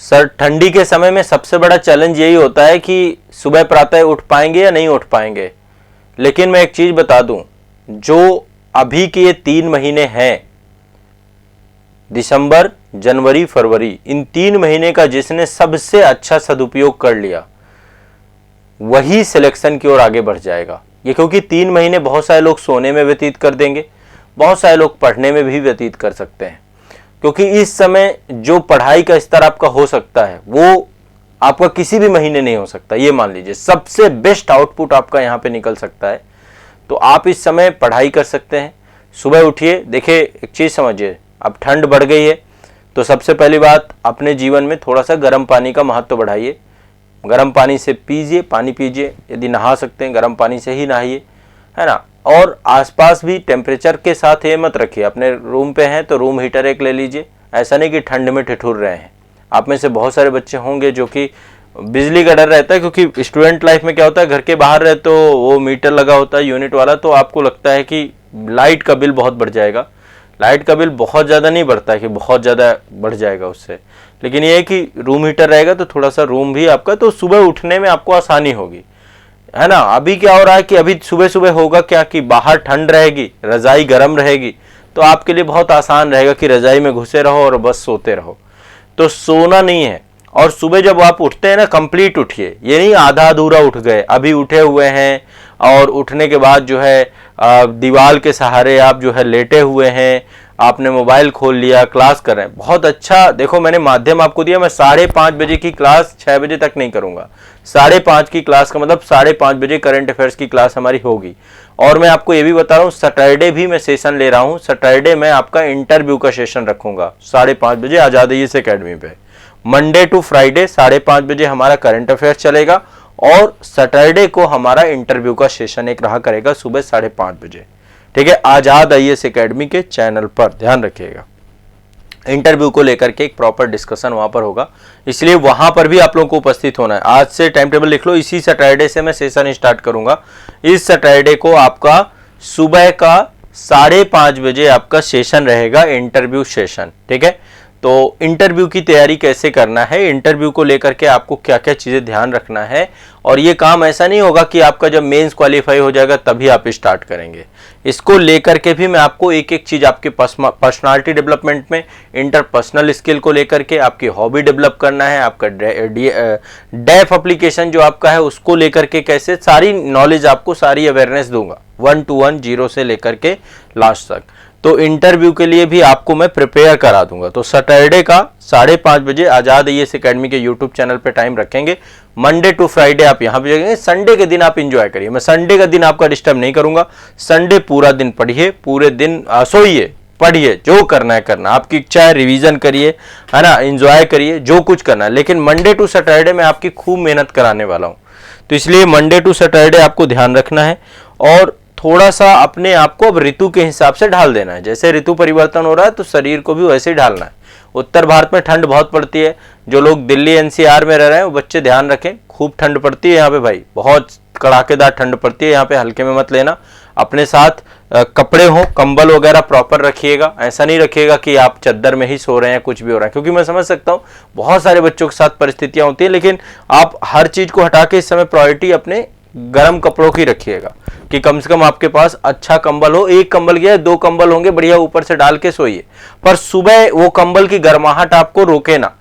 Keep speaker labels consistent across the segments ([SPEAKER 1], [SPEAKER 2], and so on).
[SPEAKER 1] Sir ठंडी के समय में सबसे बड़ा चैलेंज यही होता है कि सुबह प्रातः उठ पाएंगे या नहीं उठ पाएंगे। लेकिन मैं एक चीज बता दूं, जो अभी के ये 3 महीने हैं, दिसंबर, जनवरी, फरवरी, इन 3 महीने का जिसने सबसे अच्छा सदुपयोग कर लिया वही सिलेक्शन की ओर आगे बढ़ जाएगा। ये क्योंकि 3 महीने बहुत सारे लोग सोने में व्यतीत कर देंगे, बहुत सारे लोग पढ़ने में भी व्यतीत कर सकते हैं, क्योंकि इस समय जो पढ़ाई का स्तर आपका हो सकता है वो आपका किसी भी महीने नहीं हो सकता। ये मान लीजिए सबसे बेस्ट आउटपुट आपका यहां पे निकल सकता है। तो आप इस समय पढ़ाई कर सकते हैं। सुबह उठिए, देखिए एक चीज समझिए, अब ठंड बढ़ गई है तो सबसे पहली बात अपने जीवन में थोड़ा सा गर्म पानी का महत्व बढ़ाइए। गर्म पानी से पीजिए, पानी पीजिए, यदि नहा सकते हैं गर्म पानी से ही नहाइए, है ना। और आसपास भी टेम्परेचर के साथ ये मत रखिए, अपने रूम पे हैं तो रूम हीटर एक ले लीजिए। ऐसा नहीं कि ठंड में ठिठुर रहे हैं। आप में से बहुत सारे बच्चे होंगे जो कि बिजली का डर रहता है, क्योंकि स्टूडेंट लाइफ में क्या होता है, घर के बाहर रहे तो वो मीटर लगा होता है यूनिट वाला, तो आपको लगता है कि लाइट का बिल बहुत बढ़ जाएगा। लाइट का बिल बहुत ज़्यादा नहीं बढ़ता है कि बहुत ज़्यादा बढ़ जाएगा उससे, लेकिन ये है कि रूम हीटर रहेगा तो थोड़ा सा रूम भी आपका, तो सुबह उठने में आपको आसानी होगी, है ना। अभी क्या हो रहा है कि अभी सुबह सुबह होगा क्या कि बाहर ठंड रहेगी, रजाई गर्म रहेगी, तो आपके लिए बहुत आसान रहेगा कि रजाई में घुसे रहो और बस सोते रहो। तो सोना नहीं है। और सुबह जब आप उठते हैं ना, कंप्लीट उठिए, ये नहीं आधा अधूरा उठ गए, अभी उठे हुए हैं और उठने के बाद जो है दीवार के सहारे आप जो है लेटे हुए हैं, आपने मोबाइल खोल लिया, क्लास कर रहे हैं। बहुत अच्छा, देखो मैंने माध्यम आपको दिया, मैं 5:30 बजे की क्लास 6 बजे तक नहीं करूंगा। 5:30 की क्लास का मतलब 5:30 बजे करंट अफेयर्स की क्लास हमारी होगी। और मैं आपको ये भी बता रहा हूँ, सैटरडे भी मैं सेशन ले रहा हूँ। सैटरडे में आपका इंटरव्यू का सेशन रखूंगा 5:30 बजे आजाद इस अकेडमी पे। मंडे टू फ्राइडे 5:30 बजे हमारा करंट अफेयर्स चलेगा और सैटरडे को हमारा इंटरव्यू का सेशन एक रहा करेगा सुबह 5:30 बजे। ठीक है, आजाद IAS अकेडमी के चैनल पर ध्यान रखिएगा। इंटरव्यू को लेकर के एक प्रॉपर डिस्कशन वहां पर होगा, इसलिए वहां पर भी आप लोगों को उपस्थित होना है। आज से टाइम टेबल लिख लो, इसी सैटरडे से मैं सेशन स्टार्ट करूंगा। इस सैटरडे को आपका सुबह का 5:30 बजे आपका सेशन रहेगा, इंटरव्यू सेशन। ठीक है, तो इंटरव्यू की तैयारी कैसे करना है, इंटरव्यू को लेकर के आपको क्या क्या चीजें ध्यान रखना है, और ये काम ऐसा नहीं होगा कि आपका जब मेंस क्वालिफाई हो जाएगा तभी आप स्टार्ट करेंगे। इसको लेकर के भी मैं आपको एक एक चीज आपके पर्सनालिटी डेवलपमेंट में, इंटरपर्सनल स्किल को लेकर के, आपकी हॉबी डेवलप करना है, आपका डेफ एप्लीकेशन जो आपका है उसको लेकर के कैसे, सारी नॉलेज आपको, सारी अवेयरनेस दूंगा 1 to 1 0 से लेकर के लास्ट तक। तो इंटरव्यू के लिए भी आपको मैं प्रिपेयर करा दूंगा। तो सैटरडे का 5:30 बजे आजाद IAS अकेडमी के यूट्यूब चैनल पे टाइम रखेंगे। मंडे टू फ्राइडे आप यहाँ पे जाएंगे। संडे के दिन आप इंजॉय करिए, मैं संडे का दिन आपका डिस्टर्ब नहीं करूंगा। संडे पूरा दिन पढ़िए, पूरे दिन सोइए, पढ़िए, जो करना है करना, आपकी इच्छा है, रिवीजन करिए, है ना, एंजॉय करिए, जो कुछ करना है। लेकिन मंडे टू सैटरडे में आपकी खूब मेहनत कराने वाला हूँ, तो इसलिए मंडे टू सैटरडे आपको ध्यान रखना है और थोड़ा सा अपने आप को अब ऋतु के हिसाब से ढाल देना है। जैसे ऋतु परिवर्तन हो रहा है तो शरीर को भी वैसे ही ढालना है। उत्तर भारत में ठंड बहुत पड़ती है, जो लोग दिल्ली NCR में रह रहे हैं वो बच्चे ध्यान रखें, खूब ठंड पड़ती है यहाँ पे भाई, बहुत कड़ाकेदार ठंड पड़ती है यहाँ पे, हल्के में मत लेना। अपने साथ कपड़े हो, कंबल वगैरह प्रॉपर रखिएगा। ऐसा नहीं रखिएगा कि आप चद्दर में ही सो रहे हैं, कुछ भी हो रहा है, क्योंकि मैं समझ सकता हूँ बहुत सारे बच्चों के साथ परिस्थितियां होती है। लेकिन आप हर चीज को हटा के इस समय प्रायोरिटी अपने गर्म कपड़ों की रखिएगा कि कम से कम आपके पास अच्छा कंबल हो। एक कंबल क्या है, 2 कंबल होंगे, बढ़िया ऊपर से डाल के सोइए, पर सुबह वो कंबल की गर्माहट आपको रोके ना।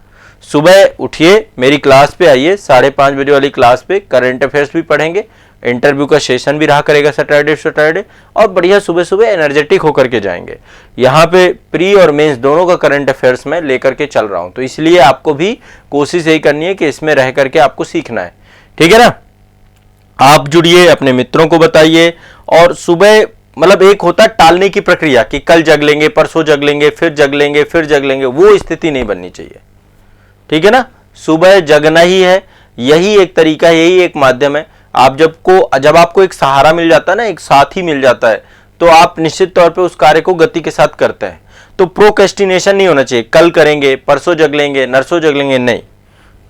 [SPEAKER 1] सुबह उठिए, मेरी क्लास पे आइए, 5:30 बजे वाली क्लास पे करंट अफेयर्स भी पढ़ेंगे, इंटरव्यू का सेशन भी रहा करेगा सैटरडे, और बढ़िया सुबह सुबह एनर्जेटिक होकर के जाएंगे। यहाँ पे प्री और मेंस दोनों का करंट अफेयर्स में लेकर के चल रहा हूं, तो इसलिए आपको भी कोशिश यही करनी है कि इसमें रह करके आपको सीखना है। ठीक है ना, आप जुड़िए, अपने मित्रों को बताइए। और सुबह मतलब एक होता है टालने की प्रक्रिया कि कल जग लेंगे, परसों जग लेंगे, फिर जग लेंगे, फिर जग लेंगे, वो स्थिति नहीं बननी चाहिए। ठीक है ना, सुबह जगना ही है, यही एक तरीका है, यही एक माध्यम है। आप जब आपको एक सहारा मिल जाता है ना, एक साथी मिल जाता है, तो आप निश्चित तौर पे उस कार्य को गति के साथ करते हैं। तो प्रोक्रेस्टिनेशन नहीं होना चाहिए, कल करेंगे, परसों जग लेंगे, नरसों जग लेंगे, नहीं।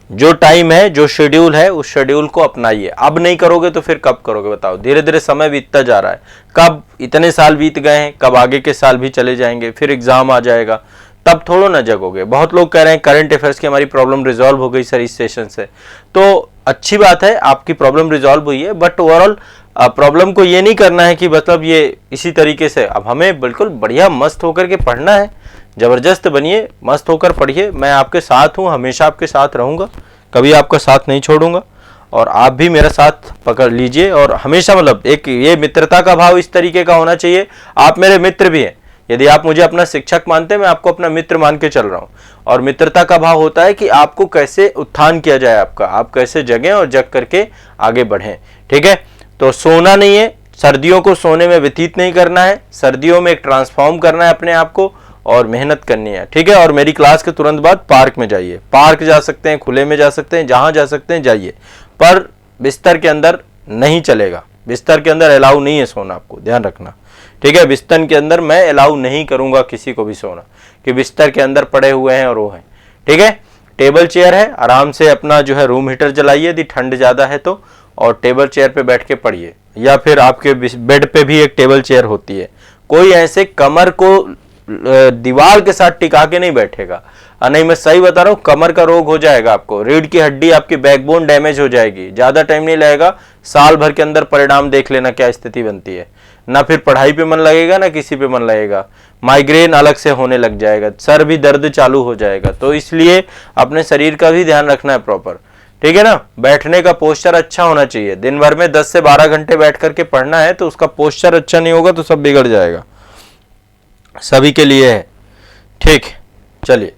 [SPEAKER 1] जो टाइम है, जो शेड्यूल है, उस शेड्यूल को अपनाइए। अब नहीं करोगे तो फिर कब करोगे बताओ। धीरे धीरे समय बीतता जा रहा है, कब इतने साल बीत गए हैं, कब आगे के साल भी चले जाएंगे, फिर एग्जाम आ जाएगा, तब थोड़ा ना जगोगे। बहुत लोग कह रहे हैं करंट अफेयर्स की हमारी प्रॉब्लम रिजॉल्व हो गई सर इस सेशन से, तो अच्छी बात है, आपकी प्रॉब्लम रिजॉल्व हुई है, बट ओवरऑल प्रॉब्लम को ये नहीं करना है कि मतलब ये इसी तरीके से। अब हमें बिल्कुल बढ़िया मस्त होकर के पढ़ना है, जबरदस्त बनिए, मस्त होकर पढ़िए। मैं आपके साथ हूँ, हमेशा आपके साथ रहूँगा, कभी आपका साथ नहीं छोड़ूंगा, और आप भी मेरा साथ पकड़ लीजिए। और हमेशा मतलब एक ये मित्रता का भाव इस तरीके का होना चाहिए, आप मेरे मित्र भी हैं। यदि आप मुझे अपना शिक्षक मानते हैं, मैं आपको अपना मित्र मान के चल रहा हूँ। और मित्रता का भाव होता है कि आपको कैसे उत्थान किया जाए आपका, आप कैसे जगें और जग करके आगे बढ़ें। ठीक है, तो सोना नहीं है, सर्दियों को सोने में व्यतीत नहीं करना है, सर्दियों में एक ट्रांसफॉर्म करना है अपने आप को और मेहनत करनी है। ठीक है, और मेरी क्लास के तुरंत बाद पार्क में जाइए, पार्क जा सकते हैं, खुले में जा सकते हैं, जहां जा सकते हैं जाइए, पर बिस्तर के अंदर नहीं चलेगा, बिस्तर के अंदर अलाउ नहीं है सोना, आपको ध्यान रखना। ठीक है, बिस्तर के अंदर मैं अलाउ नहीं करूंगा किसी को भी सोना, कि बिस्तर के अंदर पड़े हुए हैं और वो हैं। ठीक है, टेबल चेयर है, आराम से अपना जो है रूम हीटर जलाइए यदि ठंड ज़्यादा है तो, और टेबल चेयर पे बैठ के पढ़िए, या फिर आपके बेड पे भी एक टेबल चेयर होती है। कोई ऐसे कमर को दीवार के साथ टिका के नहीं बैठेगा, नहीं मैं सही बता रहा हूँ, कमर का रोग हो जाएगा आपको, रीढ़ की हड्डी, आपकी बैकबोन डैमेज हो जाएगी, ज़्यादा टाइम नहीं लगेगा, साल भर के अंदर परिणाम देख लेना क्या स्थिति बनती है। ना फिर पढ़ाई पे मन लगेगा, ना किसी पे मन लगेगा, माइग्रेन अलग से होने लग जाएगा, सर भी दर्द चालू हो जाएगा। तो इसलिए अपने शरीर का भी ध्यान रखना है प्रॉपर। ठीक है ना, बैठने का पोस्चर अच्छा होना चाहिए, दिन भर में 10 से 12 घंटे बैठ करके पढ़ना है, तो उसका पोस्चर अच्छा नहीं होगा तो सब बिगड़ जाएगा, सभी के लिए है। ठीक, चलिए।